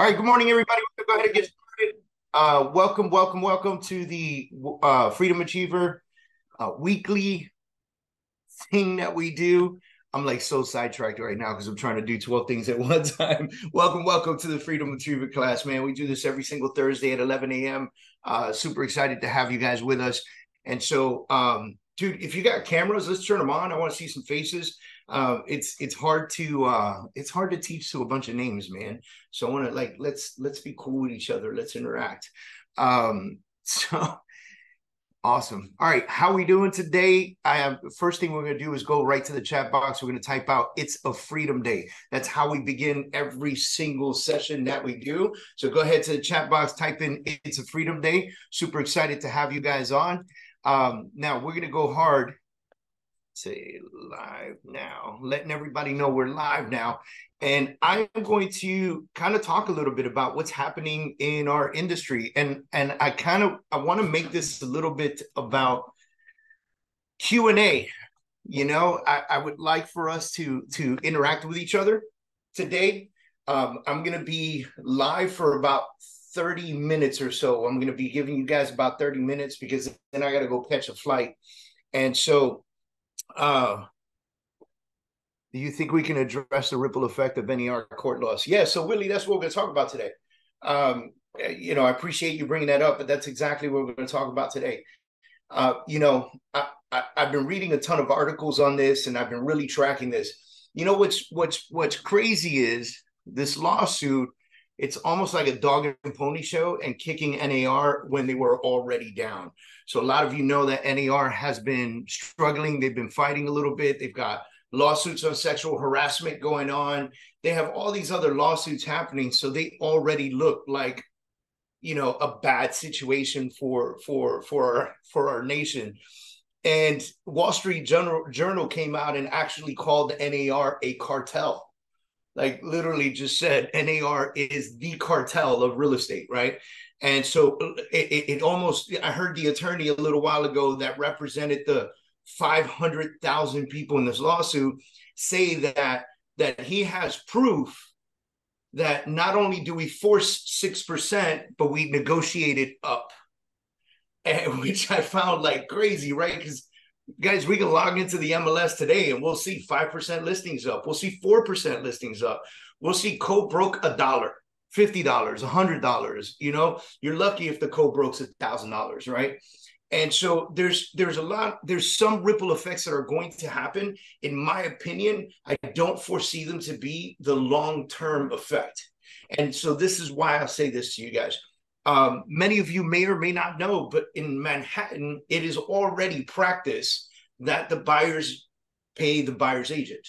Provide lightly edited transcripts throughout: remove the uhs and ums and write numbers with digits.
All right, good morning, everybody. We're going to go ahead and get started. Welcome to the Freedom Achiever weekly thing that we do. I'm like so sidetracked right now because I'm trying to do 12 things at one time. Welcome to the Freedom Achiever class, man. We do this every single Thursday at 11 a.m. Super excited to have you guys with us. And so, dude, if you got cameras, let's turn them on. I want to see some faces. It's hard to teach to a bunch of names, man. So I want to let's be cool with each other. Let's interact. So awesome. All right, how we doing today? First thing we're going to do is go right to the chat box. We're going to type out "It's a Freedom Day." That's how we begin every single session that we do. So go ahead to the chat box, type in "It's a Freedom Day." Super excited to have you guys on. Now we're going to go hard. Say live now, letting everybody know we're live now. And I'm going to kind of talk a little bit about what's happening in our industry. And I want to make this a little bit about Q&A. You know, I would like for us to interact with each other today. I'm going to be live for about 30 minutes or so. I'm going to be giving you guys about 30 minutes because then I got to go catch a flight. And so do you think we can address the ripple effect of NAR court loss? Yeah, so Willie, that's what we're going to talk about today. You know, I appreciate you bringing that up, but that's exactly what we're going to talk about today. You know, I've been reading a ton of articles on this, and I've been really tracking this. You know, what's crazy is this lawsuit. It's almost like a dog and pony show and kicking NAR when they were already down. So a lot of you know that NAR has been struggling. They've been fighting a little bit. They've got lawsuits on sexual harassment going on. They have all these other lawsuits happening. So they already look like, you know, a bad situation for our nation. And Wall Street Journal came out and actually called NAR a cartel. Like literally just said NAR is the cartel of real estate, right? And so it almost, I heard the attorney a little while ago that represented the 500,000 people in this lawsuit say that he has proof that not only do we force 6%, but we negotiated up, and which I found like crazy, right? Because guys, we can log into the MLS today and we'll see 5% listings up. We'll see 4% listings up. We'll see co-broke $1, $50, $100. You know, you're lucky if the co-broke's $1,000, right? And so there's some ripple effects that are going to happen. In my opinion, I don't foresee them to be the long-term effect. And so this is why I'll say this to you guys. Many of you may or may not know, but in Manhattan, it is already practice that the buyers pay the buyer's agent.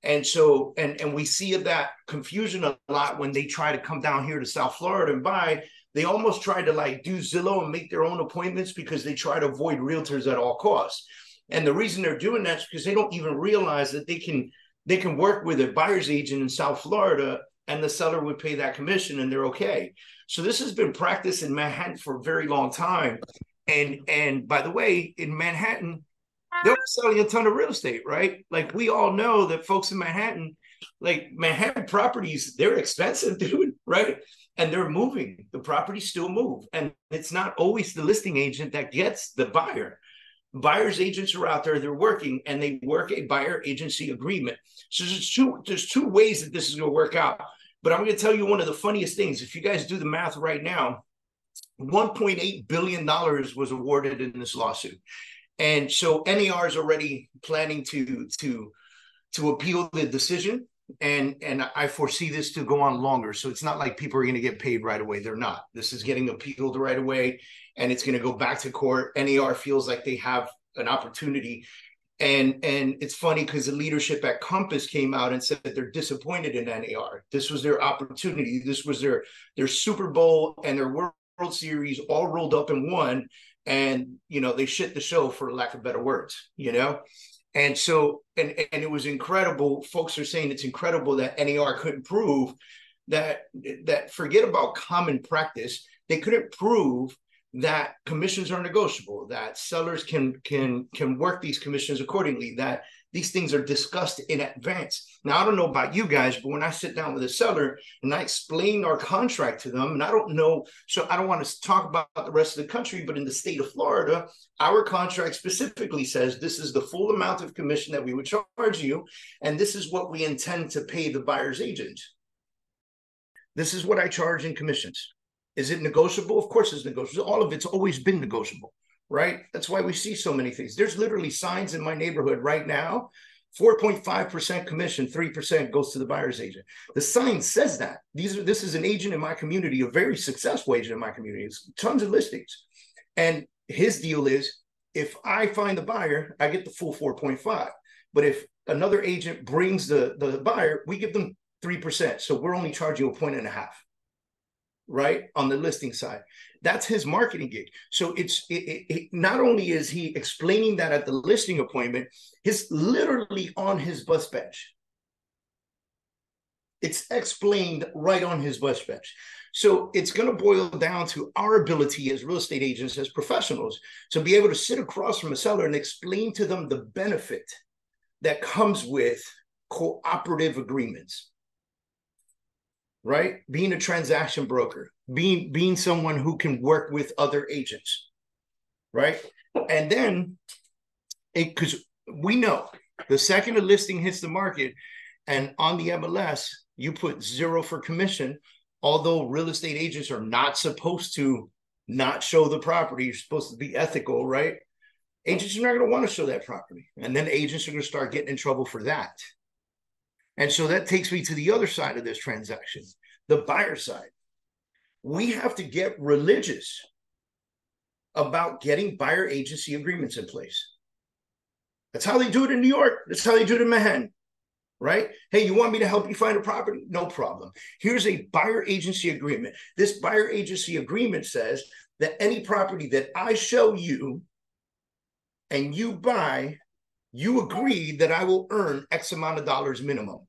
And so, and we see that confusion a lot when they try to come down here to South Florida and buy. They almost try to like do Zillow and make their own appointments because they try to avoid realtors at all costs. And the reason they're doing that is because they don't even realize that they can work with a buyer's agent in South Florida and the seller would pay that commission and they're okay. So this has been practiced in Manhattan for a very long time. And by the way, in Manhattan, they're selling a ton of real estate, right? Like we all know that folks in Manhattan, like Manhattan properties, they're expensive, dude, right? And they're moving. The properties still move. And it's not always the listing agent that gets the buyer. Buyer's agents are out there, they're working, and they work a buyer agency agreement. So there's two ways that this is going to work out. But I'm going to tell you one of the funniest things. If you guys do the math right now, $1.8 billion was awarded in this lawsuit. And so NAR is already planning to appeal the decision. And I foresee this to go on longer. So it's not like people are going to get paid right away. They're not. This is getting appealed right away. And it's going to go back to court. NAR feels like they have an opportunity. And it's funny because the leadership at Compass came out and said that they're disappointed in NAR. This was their opportunity. This was their Super Bowl and their World Series all rolled up in one. And, you know, they shit the show, for lack of better words, you know? And so, and it was incredible. Folks are saying it's incredible that NAR couldn't prove that forget about common practice. They couldn't prove that commissions are negotiable, that sellers can work these commissions accordingly, that These things are discussed in advance. Now, I don't know about you guys, but when I sit down with a seller and I explain our contract to them, and I don't know, so I don't want to talk about the rest of the country, but in the state of Florida, our contract specifically says this is the full amount of commission that we would charge you, and this is what we intend to pay the buyer's agent. This is what I charge in commissions. Is it negotiable? Of course it's negotiable. All of it's always been negotiable, right? That's why we see so many things. There's literally signs in my neighborhood right now, 4.5% commission, 3% goes to the buyer's agent. The sign says that. This is an agent in my community, a very successful agent in my community. It's tons of listings. And his deal is, if I find the buyer, I get the full 4.5. But if another agent brings the buyer, we give them 3%. So we're only charging a 1.5, right? On the listing side. That's his marketing gig. So it not only is he explaining that at the listing appointment, it's literally on his bus bench. It's explained right on his bus bench. So it's going to boil down to our ability as real estate agents, as professionals, to be able to sit across from a seller and explain to them the benefit that comes with cooperative agreements. Right? Being a transaction broker, being someone who can work with other agents, right? And then, because we know the second a listing hits the market and on the MLS, you put 0 for commission, although real estate agents are not supposed to not show the property. You're supposed to be ethical, right? Agents are not going to want to show that property. And then agents are going to start getting in trouble for that. And so that takes me to the other side of this transaction, the buyer side. We have to get religious about getting buyer agency agreements in place. That's how they do it in New York. That's how they do it in Manhattan, right? Hey, you want me to help you find a property? No problem. Here's a buyer agency agreement. This buyer agency agreement says that any property that I show you and you buy, you agree that I will earn X amount of dollars minimum.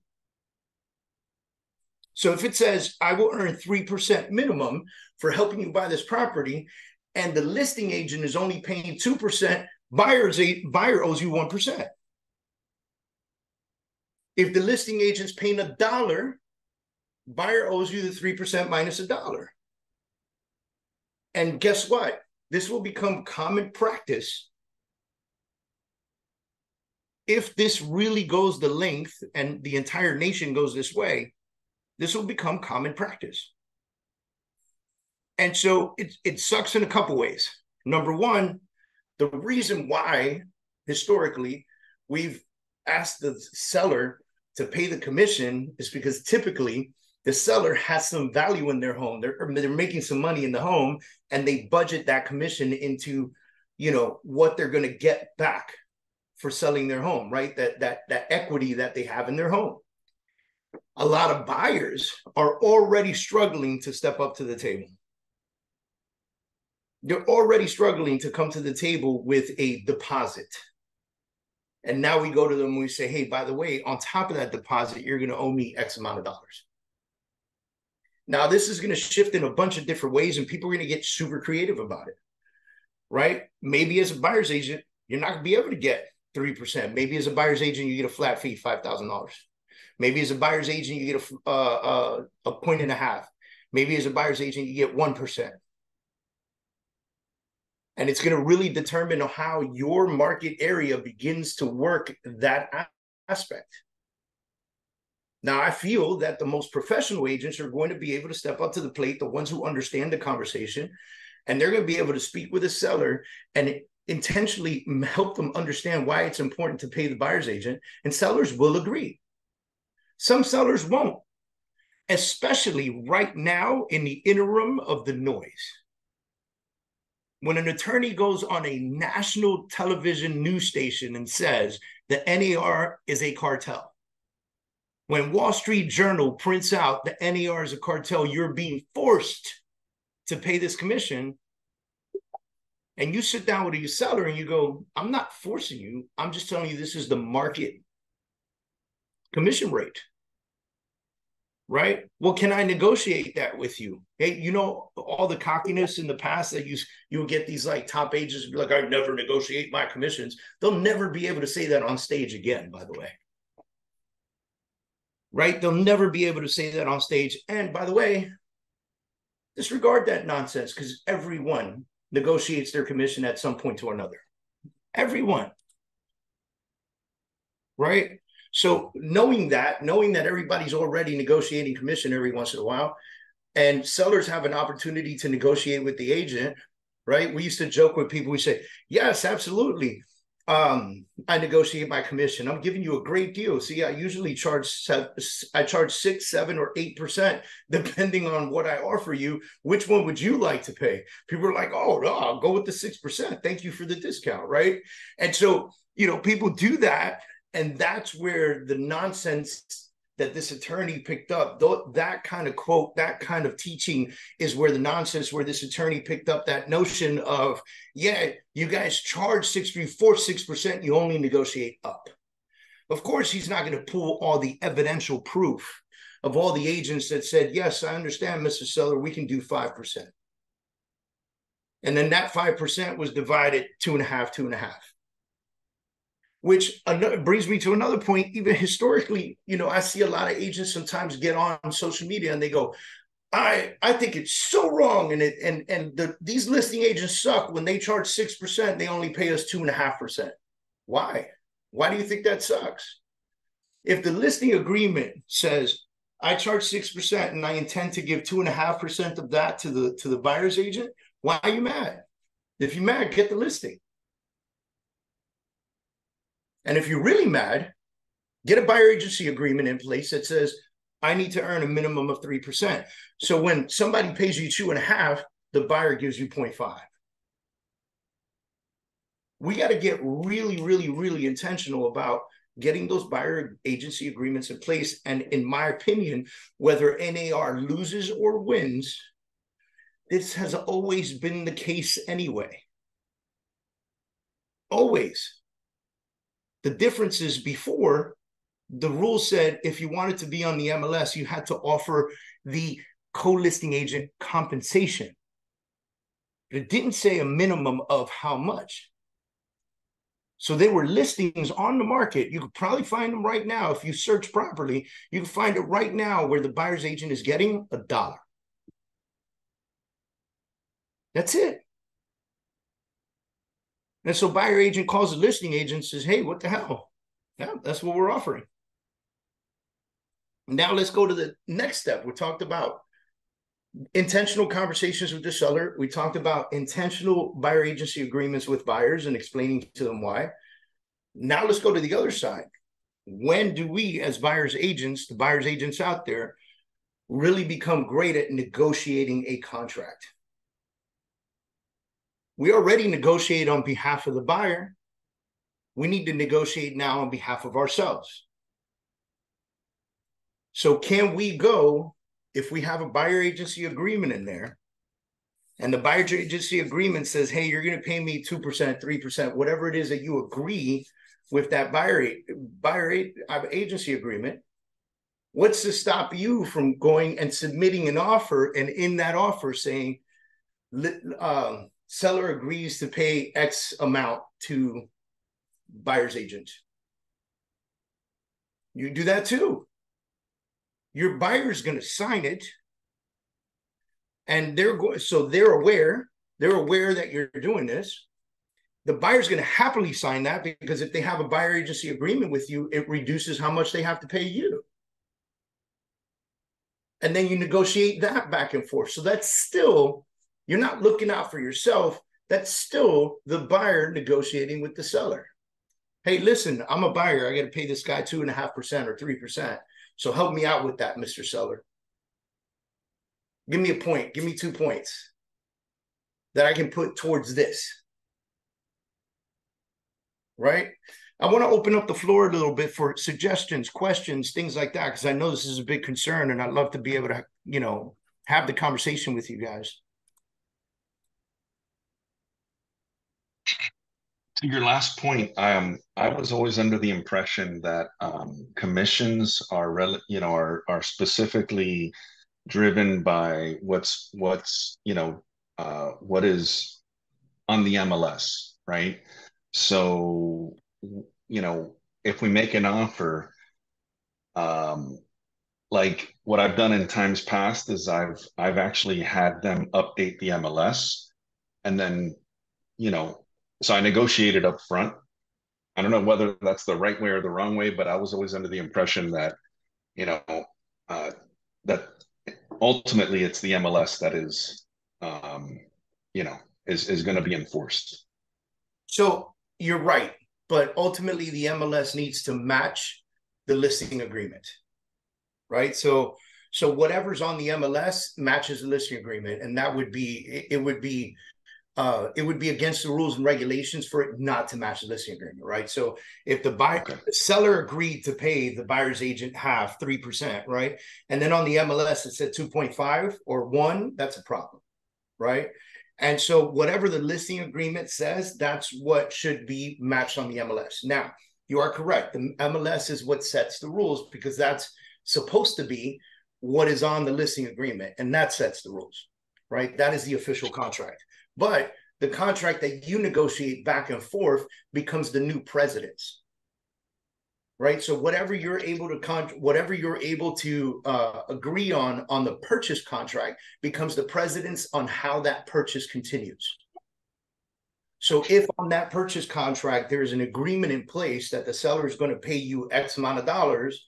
So if it says I will earn 3% minimum for helping you buy this property, and the listing agent is only paying 2%, buyer owes you 1%. If the listing agent's paying $1, buyer owes you the 3% minus $1. And guess what? This will become common practice. If this really goes the length and the entire nation goes this way, this will become common practice. And so it sucks in a couple ways. Number one, the reason why historically we've asked the seller to pay the commission is because typically the seller has some value in their home. They're making some money in the home, and they budget that commission into, what they're going to get back for selling their home, right? That equity that they have in their home. A lot of buyers are already struggling to step up to the table. They're already struggling to come to the table with a deposit. And now we go to them and we say, hey, by the way, on top of that deposit, you're going to owe me X amount of dollars. Now, this is going to shift in a bunch of different ways, and people are going to get super creative about it, right? Maybe as a buyer's agent, you're not going to be able to get 3%. Maybe as a buyer's agent, you get a flat fee, $5,000. Maybe as a buyer's agent, you get a 1.5. Maybe as a buyer's agent, you get 1%. And it's going to really determine how your market area begins to work that aspect. Now, I feel that the most professional agents are going to be able to step up to the plate, the ones who understand the conversation, and they're going to be able to speak with a seller and intentionally help them understand why it's important to pay the buyer's agent, and sellers will agree. Some sellers won't, especially right now in the interim of the noise. When an attorney goes on a national television news station and says the NAR is a cartel, when Wall Street Journal prints out the NAR is a cartel, you're being forced to pay this commission, and you sit down with a seller and you go, I'm not forcing you. I'm just telling you this is the market commission rate. right? Well, can I negotiate that with you? Hey, you know, all the cockiness in the past that you'll get these like top agents be like, I never negotiate my commissions. They'll never be able to say that on stage again, by the way. Right? They'll never be able to say that on stage. And by the way, disregard that nonsense, because everyone negotiates their commission at some point or another. Everyone. Right? So knowing that everybody's already negotiating commission every once in a while, and sellers have an opportunity to negotiate with the agent, right? We used to joke with people. We say, yes, absolutely. I negotiate my commission. I'm giving you a great deal. See, I usually charge 6, 7, or 8%, depending on what I offer you. Which one would you like to pay? People are like, oh, no, I'll go with the 6%. Thank you for the discount, right? And so, you know, people do that. And that's where the nonsense that this attorney picked up, that kind of quote, that kind of teaching is where the nonsense, where this attorney picked up that notion of, yeah, you guys charge 6%, you only negotiate up. Of course, he's not going to pull all the evidential proof of all the agents that said, yes, I understand, Mr. Seller, we can do 5%. And then that 5% was divided 2.5. Which brings me to another point. Even historically, you know, I see a lot of agents sometimes get on social media and they go, I think it's so wrong. These listing agents suck. When they charge 6%, they only pay us 2.5%. Why? Why do you think that sucks? If the listing agreement says, I charge 6% and I intend to give 2.5% of that to the buyer's agent, why are you mad? If you're mad, get the listing. And if you're really mad, get a buyer agency agreement in place that says, I need to earn a minimum of 3%. So when somebody pays you 2.5, the buyer gives you 0.5. We got to get really, really, really intentional about getting those buyer agency agreements in place. And in my opinion, whether NAR loses or wins, this has always been the case anyway. Always. The difference is before, the rule said if you wanted to be on the MLS, you had to offer the co-listing agent compensation. But it didn't say a minimum of how much. So there were listings on the market. You could probably find them right now. If you search properly, you can find it right now where the buyer's agent is getting $1. That's it. And so buyer agent calls the listing agent and says, hey, what the hell? Yeah, that's what we're offering. Now let's go to the next step. We talked about intentional conversations with the seller. We talked about intentional buyer agency agreements with buyers and explaining to them why. Now let's go to the other side. When do we, as buyers agents, the buyers agents out there, really become great at negotiating a contract? We already negotiate on behalf of the buyer. We need to negotiate now on behalf of ourselves. So can we go, if we have a buyer agency agreement in there, and the buyer agency agreement says, hey, you're going to pay me 2%, 3%, whatever it is that you agree with that buyer agency agreement, what's to stop you from going and submitting an offer, and in that offer saying, seller agrees to pay X amount to buyer's agent? You do that too. Your buyer's going to sign it, and they're aware that you're doing this. The buyer's going to happily sign that, because if they have a buyer agency agreement with you, it reduces how much they have to pay you. And then you negotiate that back and forth. So that's still, you're not looking out for yourself. That's still the buyer negotiating with the seller. Hey, listen, I'm a buyer. I got to pay this guy 2.5% or 3%. So help me out with that, Mr. Seller. Give me a point. Give me 2 points that I can put towards this. Right? I want to open up the floor a little bit for suggestions, questions, things like that, because I know this is a big concern, and I'd love to be able to, you know, have the conversation with you guys. your last point, I was always under the impression that commissions are specifically driven by what is on the MLS, right? So, if we make an offer, um, like what I've done in times past is I've actually had them update the MLS, and then, you know, so I negotiated up front. I don't know whether that's the right way or the wrong way, but I was always under the impression that, you know, uh, that ultimately it's the MLS that is, um, is going to be enforced. So you're right, but ultimately the MLS needs to match the listing agreement, right? So whatever's on the MLS matches the listing agreement, and that would be it would be against the rules and regulations for it not to match the listing agreement, right? So if Okay. the seller agreed to pay the buyer's agent half 3%, right? And then on the MLS it said 2.5 or 1, that's a problem, right? And so whatever the listing agreement says, that's what should be matched on the MLS. Now, you are correct. The MLS is what sets the rules because that's supposed to be what is on the listing agreement, and that sets the rules, right? That is the official contract. But the contract that you negotiate back and forth becomes the new precedence, right? So whatever you're able to agree on the purchase contract becomes the precedence on how that purchase continues. So if on that purchase contract there's an agreement in place that the seller is going to pay you X amount of dollars,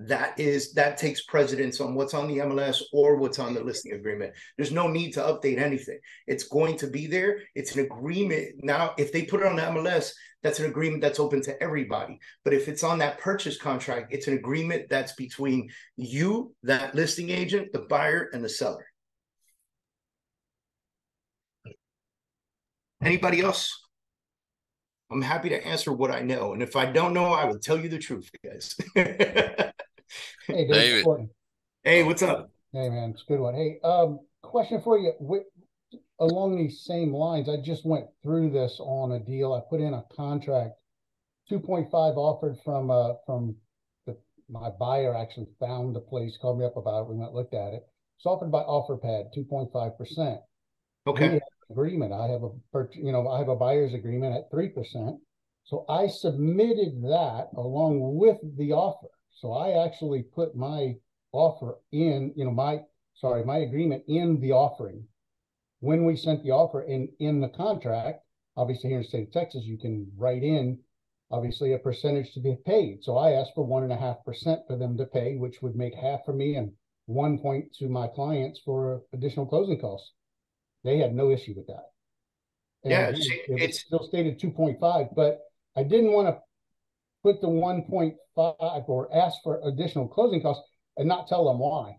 that takes precedence on what's on the MLS or what's on the listing agreement. There's no need to update anything. It's going to be there. It's an agreement. Now, if they put it on the MLS, that's an agreement that's open to everybody. But if it's on that purchase contract, it's an agreement that's between you, that listing agent, the buyer, and the seller. Anybody else? I'm happy to answer what I know. And if I don't know, I will tell you the truth, guys. Hey, David. Hey, what's up? Hey, man, it's a good one. Hey, question for you. Along these same lines, I just went through this on a deal. I put in a contract, 2.5 offered from my buyer actually found the place, called me up about it. We went looked at it. It's offered by OfferPad, 2.5%. Okay. We have an agreement. I have a buyer's agreement at 3%. So I submitted that along with the offer. So I actually put my offer in, my agreement in the offering. When we sent the offer in the contract, obviously here in the state of Texas, you can write in, obviously, a percentage to be paid. So I asked for 1.5% for them to pay, which would make half for me and 1 point to my clients for additional closing costs. They had no issue with that. And Yeah, again, it's still stated 2.5, but I didn't want to put the 1.5 or ask for additional closing costs and not tell them why.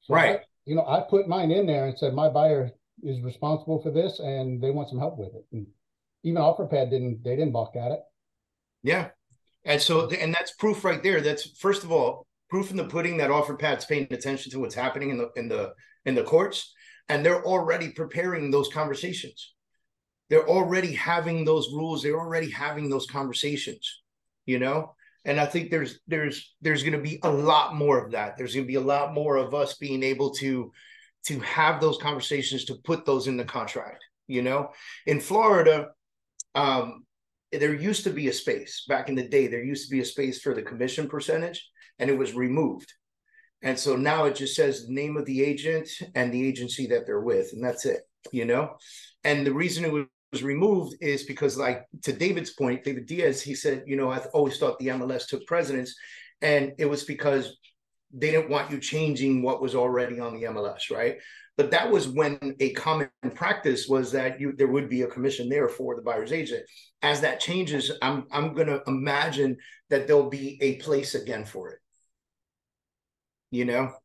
So right. I put mine in there and said my buyer is responsible for this and they want some help with it. And even OfferPad didn't balk at it. Yeah. And that's proof right there. That's, first of all, proof in the pudding that OfferPad's paying attention to what's happening in the courts, and they're already preparing those conversations. They're already having those rules. They're already having those conversations, And I think there's going to be a lot more of that. There's going to be a lot more of us being able to have those conversations, to put those in the contract. In Florida, there used to be a space back in the day. There used to be a space for the commission percentage, and it was removed. And so now it just says the name of the agent and the agency that they're with, and that's it. And the reason it was removed is because, like, to David's point, David Diaz, he said, I've always thought the MLS took precedence, and it was because they didn't want you changing what was already on the MLS, right? But that was when a common practice was that there would be a commission there for the buyer's agent. As that changes, I'm going to imagine that there'll be a place again for it.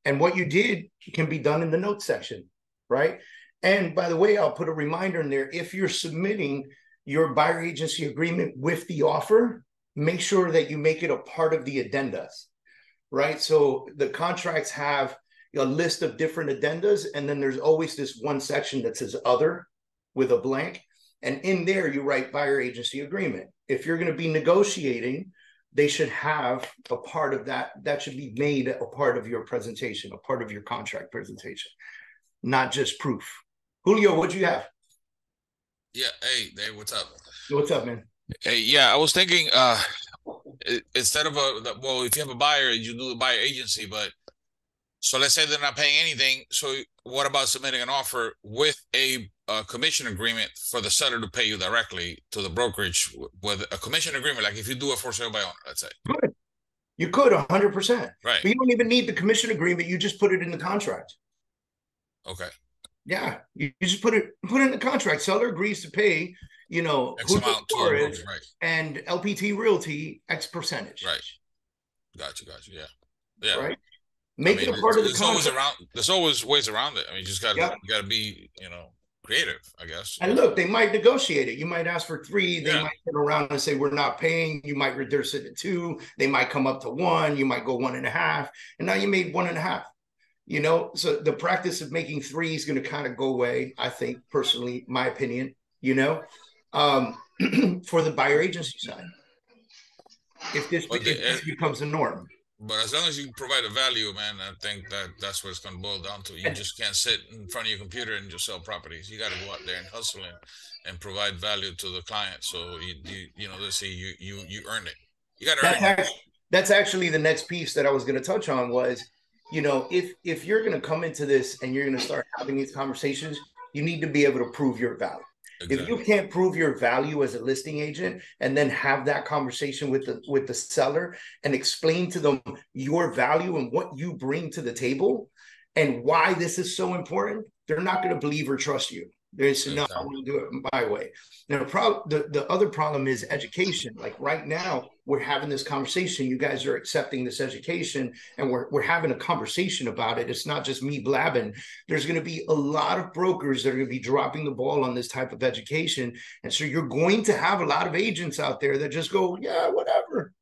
And what you did can be done in the notes section, right? And by the way, I'll put a reminder in there. If you're submitting your buyer agency agreement with the offer, make sure that you make it a part of the addendas, right? So the contracts have a list of different addendas, and then there's always this one section that says other with a blank. And in there, you write buyer agency agreement. If you're going to be negotiating, they should have a part of that. That should be made a part of your presentation, a part of your contract presentation, not just proof. Julio, what do you have? Yeah. Hey, Dave, what's up? What's up, man? Hey, yeah, I was thinking, instead of well, if you have a buyer, you do the buyer agency, but so let's say they're not paying anything. So what about submitting an offer with a commission agreement for the seller to pay you directly to the brokerage with a commission agreement? Like if you do a for sale by owner, let's say. Good. You could 100%. Right. But you don't even need the commission agreement. You just put it in the contract. Okay. Yeah. You just put it in the contract. Seller agrees to pay, you know, X amount to the brokerage, right. And LPT Realty X percentage. Right. Gotcha. Yeah. Yeah. Right. Make it a part of the contract. There's always ways around it. I mean, you just gotta be, you know, creative, I guess. And look, they might negotiate it. You might ask for 3. They might turn around and say, we're not paying. You might reduce it to 2. They might come up to 1. You might go 1.5. And now you made 1.5. You know, so the practice of making 3 is going to kind of go away, I think, personally, my opinion, you know, for the buyer agency side. If this becomes a norm. But as long as you provide a value, man, I think that's what it's going to boil down to. You just can't sit in front of your computer and just sell properties. You got to go out there and hustle and provide value to the client. So you know, let's say you earn it. You got to earn it. That's actually the next piece that I was going to touch on was, you know, if you're going to come into this and you're going to start having these conversations, you need to be able to prove your value. Exactly. If you can't prove your value as a listing agent and then have that conversation with the seller and explain to them your value and what you bring to the table and why this is so important, they're not going to believe or trust you. There's no, I want to do it my way. Now, the other problem is education. Like right now, we're having this conversation. You guys are accepting this education, and we're having a conversation about it. It's not just me blabbing. There's going to be a lot of brokers that are going to be dropping the ball on this type of education. And so you're going to have a lot of agents out there that just go, yeah, whatever,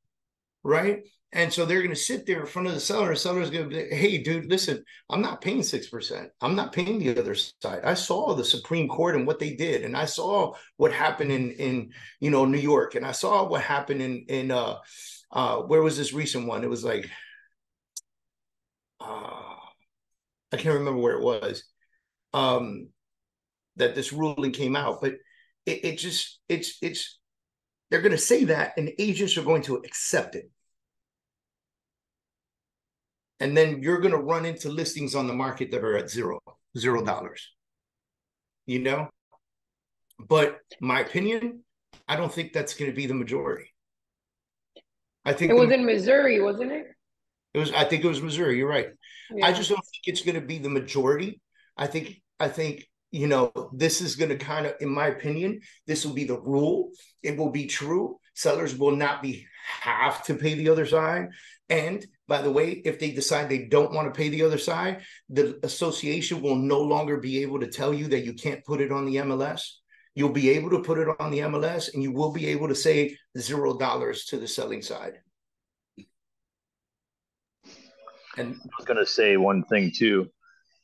right? And so they're going to sit there in front of the seller. The seller's going to be, hey, dude, listen, I'm not paying 6%. I'm not paying the other side. I saw the Supreme Court and what they did. And I saw what happened in you know, New York. And I saw what happened in where was this recent one? It was like, I can't remember where it was, that this ruling came out. But it's they're going to say that, and agents are going to accept it. And then you're going to run into listings on the market that are at $0. You know? But my opinion, I don't think that's going to be the majority. I think it was in Missouri, wasn't it? I think it was Missouri. You're right. Yeah. I just don't think it's going to be the majority. I think, you know, this is going to kind of, in my opinion, this will be the rule. It will be true. Sellers will not have to pay the other side. And by the way, if they decide they don't want to pay the other side, the association will no longer be able to tell you that you can't put it on the MLS. You'll be able to put it on the MLS, and you will be able to say $0 to the selling side. And I was going to say one thing too.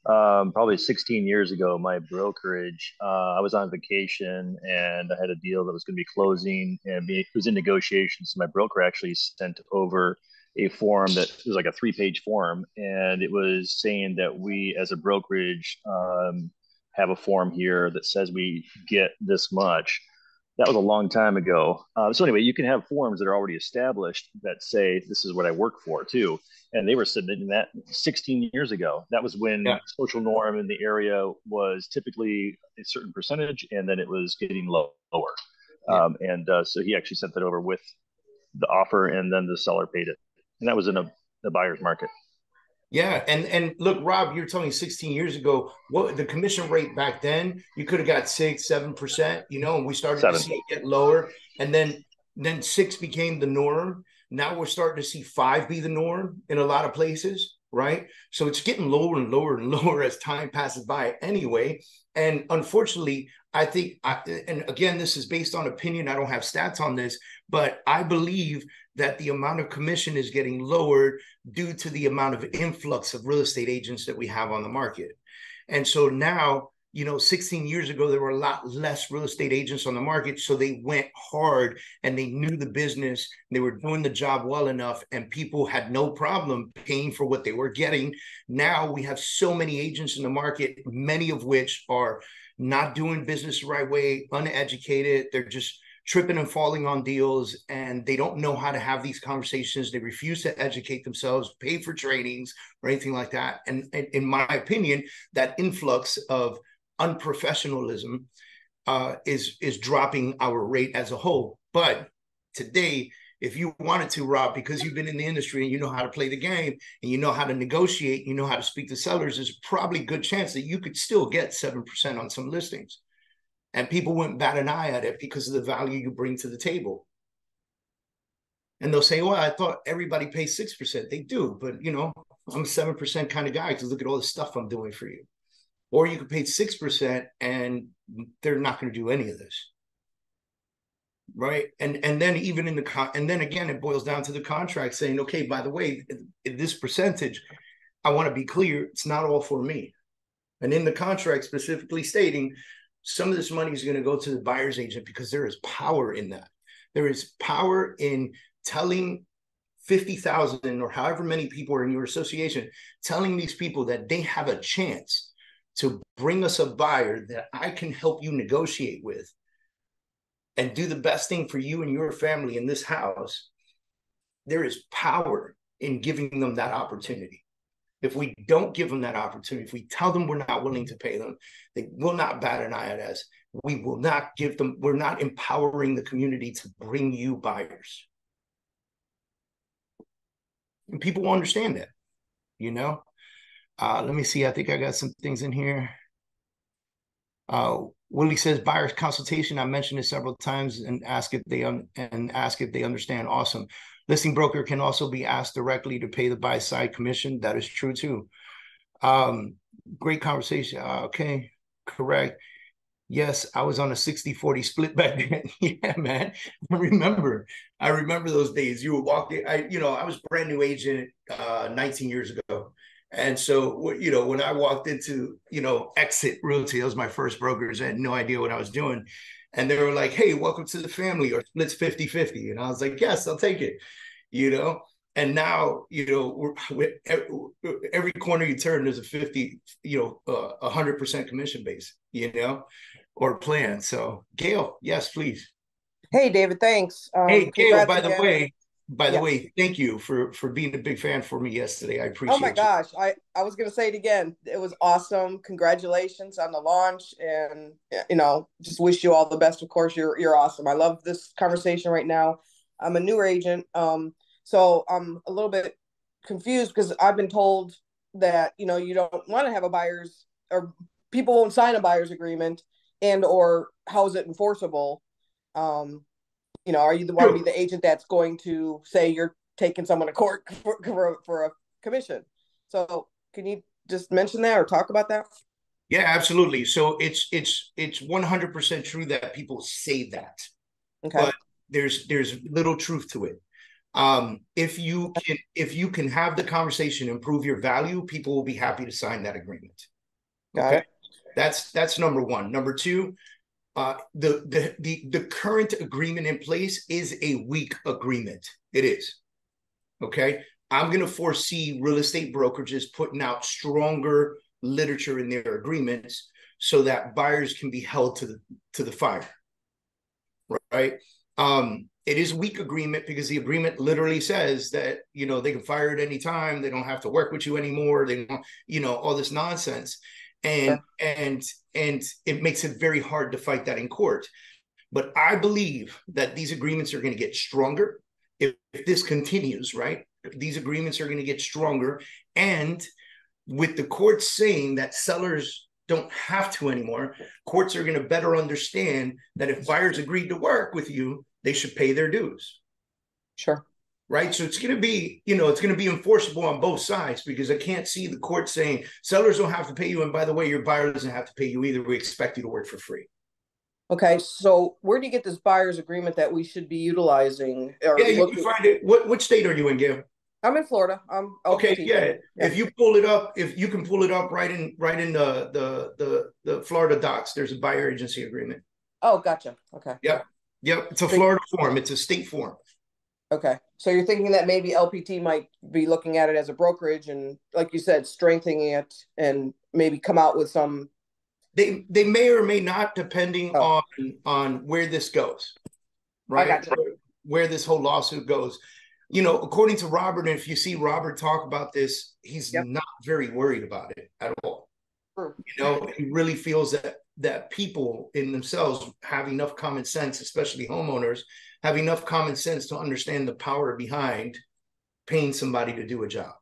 Probably 16 years ago, my brokerage, I was on vacation and I had a deal that was going to be closing, and it was in negotiations. So my broker actually sent over a form that was like a 3-page form, and it was saying that we as a brokerage have a form here that says we get this much. That was a long time ago. So anyway, you can have forms that are already established that say this is what I work for too. And they were submitting that 16 years ago. That was when social norm in the area was typically a certain percentage, and then it was getting lower. So he actually sent that over with the offer, and then the seller paid it. And that was in the buyer's market. Yeah. And look, Rob, you're telling me 16 years ago, what the commission rate back then, you could have got 6, 7%, you know, and we started to see it get lower. And then 6 became the norm. Now we're starting to see 5 be the norm in a lot of places, right? So it's getting lower and lower and lower as time passes by anyway. And unfortunately, I think, and again, this is based on opinion. I don't have stats on this, but I believe that the amount of commission is getting lowered due to the amount of influx of real estate agents that we have on the market. And so now 16 years ago, there were a lot less real estate agents on the market. So they went hard and they knew the business. They were doing the job well enough and people had no problem paying for what they were getting. Now we have so many agents in the market, many of which are not doing business the right way, uneducated. They're just tripping and falling on deals, and they don't know how to have these conversations. They refuse to educate themselves, pay for trainings or anything like that. And in my opinion, that influx of unprofessionalism is dropping our rate as a whole. But today, if you wanted to, Rob, because you've been in the industry and you know how to play the game and you know how to negotiate, you know how to speak to sellers, there's probably a good chance that you could still get 7% on some listings. And people wouldn't bat an eye at it because of the value you bring to the table. And they'll say, well, I thought everybody pays 6%. They do, but I'm a 7% kind of guy because look at all the stuff I'm doing for you. Or you could pay 6% and they're not going to do any of this. Right. And then even in and then again, it boils down to the contract saying, okay, by the way, this percentage, I want to be clear, it's not all for me. And in the contract specifically stating, some of this money is going to go to the buyer's agent because there is power in that. There is power in telling 50,000 or however many people are in your association, telling these people that they have a chance to bring us a buyer that I can help you negotiate with and do the best thing for you and your family in this house. There is power in giving them that opportunity. If we don't give them that opportunity, if we tell them we're not willing to pay them, they will not bat an eye at us. We will not give them, we're not empowering the community to bring you buyers. And people will understand that, Let me see. I think I got some things in here. Willie says buyer's consultation. I mentioned it several times and ask if they understand. Awesome. Listing broker can also be asked directly to pay the buy side commission. That is true too. Great conversation. Okay, correct. Yes, I was on a 60-40 split back then. Yeah, man. I remember those days. You would walk in. I was a brand new agent 19 years ago. And so, when I walked into, Exit Realty, that was my first brokers. I had no idea what I was doing. And they were like, hey, welcome to the family, or splits 50-50. And I was like, yes, I'll take it, And now, every corner you turn, there's a 100% commission base, or plan. So Gail, yes, please. Hey, David, thanks. Hey, Gail, by the way, thank you for being a big fan for me yesterday. I appreciate it. Oh my gosh. I was going to say it again. It was awesome. Congratulations on the launch, and, just wish you all the best. Of course, you're awesome. I love this conversation right now. I'm a newer agent. So I'm a little bit confused because I've been told that, you don't want to have a buyer's, or people won't sign a buyer's agreement, and, or how is it enforceable? Are you want to be the agent that's going to say you're taking someone to court for a commission? So can you just mention that or talk about that? Yeah, absolutely. So it's 100% true that people say that, okay, but there's little truth to it. If you can have the conversation and prove your value, people will be happy to sign that agreement. Okay, that's number one. Number two, the current agreement in place is a weak agreement. It is. Okay. I'm going to foresee real estate brokerages putting out stronger literature in their agreements so that buyers can be held to the fire. Right. It is a weak agreement because the agreement literally says that, they can fire at any time. They don't have to work with you anymore. They don't, all this nonsense. And it makes it very hard to fight that in court. But I believe that these agreements are going to get stronger if this continues, right? These agreements are going to get stronger. And with the courts saying that sellers don't have to anymore, courts are going to better understand that if buyers agreed to work with you, they should pay their dues. Sure. Right. So it's going to be, it's going to be enforceable on both sides, because I can't see the court saying sellers don't have to pay you. And by the way, your buyer doesn't have to pay you either. We expect you to work for free. Okay. So where do you get this buyer's agreement that we should be utilizing? You can find it. Which state are you in, Gail? I'm in Florida. Okay. Yeah. If you pull it up, if you can pull it up right in the the Florida docs, there's a buyer agency agreement. Oh, gotcha. Okay. Yep. It's a Florida form. It's a state form. Okay. So you're thinking that maybe LPT might be looking at it as a brokerage and, like you said, strengthening it and maybe come out with some. They may or may not, depending on where this goes, right? I gotcha. Where this whole lawsuit goes. You know, according to Robert, and if you see Robert talk about this, he's not very worried about it at all. True. You know, he really feels that people in themselves have enough common sense, especially homeowners, have enough common sense to understand the power behind paying somebody to do a job,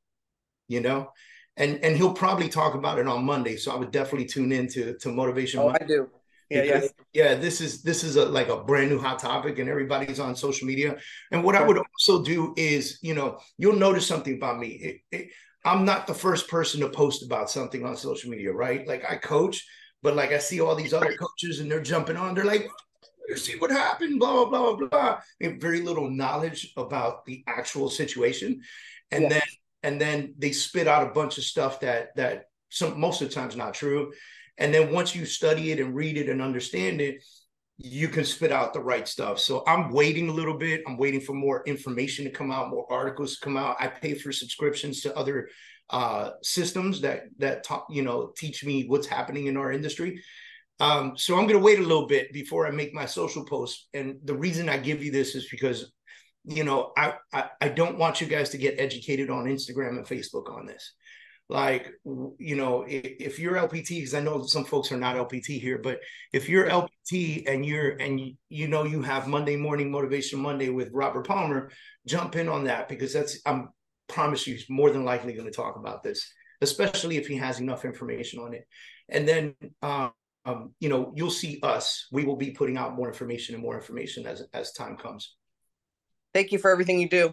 you know? And he'll probably talk about it on Monday. So I would definitely tune in to Motivation Monday. I do. Yeah, this is like a brand new hot topic and everybody's on social media. And what I would also do is, you know, you'll notice something about me. I'm not the first person to post about something on social media, right? Like I coach, but like I see all these other coaches and they're jumping on. They're like, you see what happened, blah, blah, blah, blah. They have very little knowledge about the actual situation. And then they spit out a bunch of stuff that most of the time is not true. And then once you study it and read it and understand it, you can spit out the right stuff. So I'm waiting a little bit. I'm waiting for more information to come out, more articles to come out. I pay for subscriptions to other systems that talk, you know, teach me what's happening in our industry. So I'm going to wait a little bit before I make my social post. And the reason I give you this is because, you know, I don't want you guys to get educated on Instagram and Facebook on this. Like, you know, if you're LPT, because I know some folks are not LPT here, but if you're LPT and you know you have Monday Morning Motivation Monday with Robert Palmer, jump in on that, because I promise you he's more than likely going to talk about this, especially if he has enough information on it. And then you know, you'll see us. We will be putting out more information as time comes. Thank you for everything you do.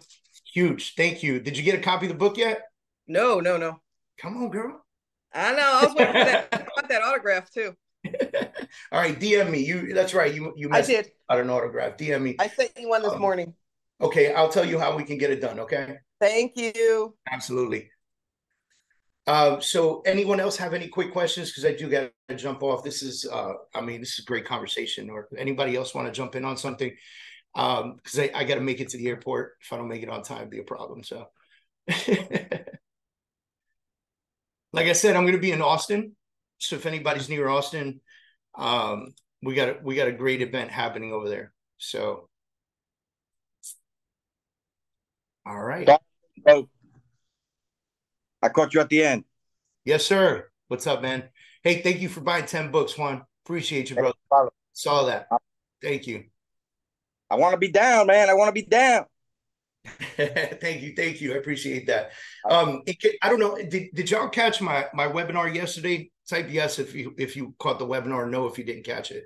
Huge. Thank you. Did you get a copy of the book yet? No. Come on, girl. I know. I was waiting for that. I want that autograph too. All right, DM me. That's right. You I did. Out an autograph. DM me. I sent you one this morning. Okay, I'll tell you how we can get it done. Okay. Thank you. Absolutely. So anyone else have any quick questions? Because I do got to jump off. This is this is a great conversation. Or anybody else want to jump in on something? Because I got to make it to the airport. If I don't make it on time, it'd be a problem. So like I said, I'm going to be in Austin. So if anybody's near Austin, we got a great event happening over there. So, all right. Oh, I caught you at the end. Yes, sir. What's up, man? Hey, thank you for buying 10 books, Juan. Appreciate you, brother. Saw that. Thank you. I want to be down, man. I want to be down. Thank you. I appreciate that. I don't know. Did y'all catch my webinar yesterday? Type yes if you caught the webinar, no if you didn't catch it.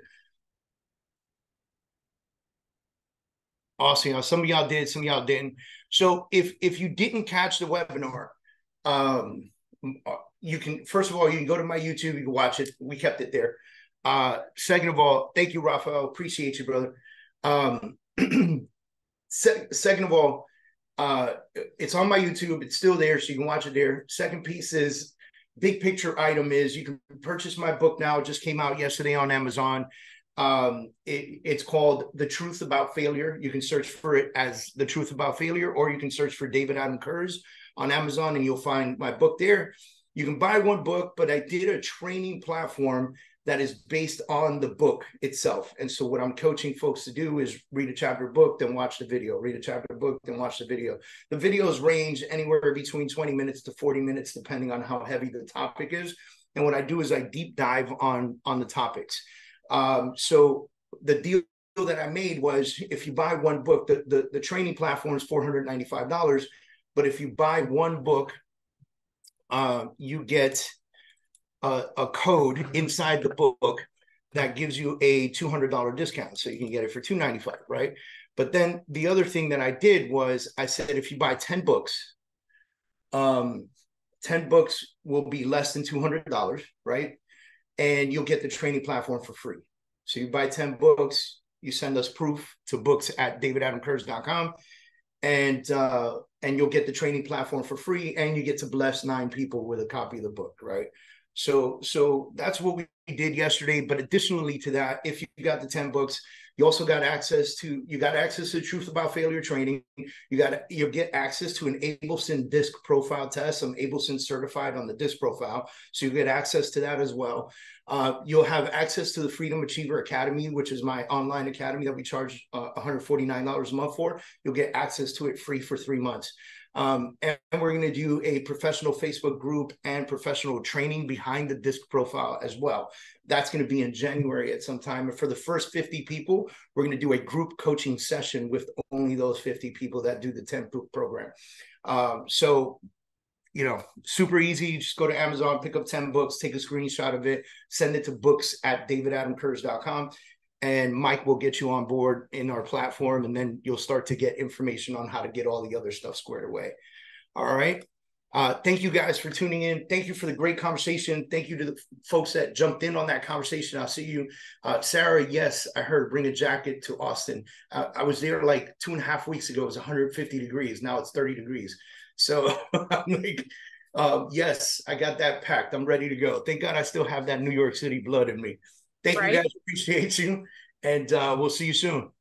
Awesome. Some of y'all did, some of y'all didn't. So if you didn't catch the webinar, you can, first of all, you can go to my YouTube, you can watch it. We kept it there. Second of all, thank you, Rafael. Appreciate you, brother. Second of all, it's on my YouTube. It's still there, so you can watch it there. Second piece is, big picture item is, you can purchase my book now. It just came out yesterday on Amazon. It's called The Truth About Failure. You can search for it as The Truth About Failure, or you can search for David Adam Kurz on Amazon and you'll find my book there. You can buy one book, but I did a training platform that is based on the book itself. And so what I'm coaching folks to do is read a chapter book, then watch the video, read a chapter book, then watch the video. The videos range anywhere between 20 minutes to 40 minutes, depending on how heavy the topic is. And what I do is I deep dive on the topics. So the deal that I made was, if you buy one book, the training platform is $495. But if you buy one book, you get a code inside the book that gives you a $200 discount. So you can get it for $295, right? But then the other thing that I did was I said, if you buy 10 books, 10 books will be less than $200, right? And you'll get the training platform for free. So you buy 10 books, you send us proof to books@davidadamkurz.com, and you'll get the training platform for free, and you get to bless 9 people with a copy of the book, right? So that's what we did yesterday. But additionally to that, if you got the 10 books, you also got access to Truth About Failure training. You'll get access to an Abelson disc profile test. I'm Abelson certified on the disc profile, so you get access to that as well. You'll have access to the Freedom Achiever Academy, which is my online academy that we charge $149 a month for. You'll get access to it free for 3 months. And we're going to do a professional Facebook group and professional training behind the disc profile as well. That's going to be in January at some time. And for the first 50 people, we're going to do a group coaching session with only those 50 people that do the 10-book program. So, you know, super easy. Just go to Amazon, pick up 10 books, take a screenshot of it, send it to books@davidadamkurz.com. And Mike will get you on board in our platform, and then you'll start to get information on how to get all the other stuff squared away. All right. Thank you guys for tuning in. Thank you for the great conversation. Thank you to the folks that jumped in on that conversation. I'll see you. Sarah, yes, I heard bring a jacket to Austin. I was there like 2.5 weeks ago. It was 150 degrees. Now it's 30 degrees. So I'm like, yes, I got that packed. I'm ready to go. Thank God I still have that New York City blood in me. Thank you guys. Appreciate you. And we'll see you soon.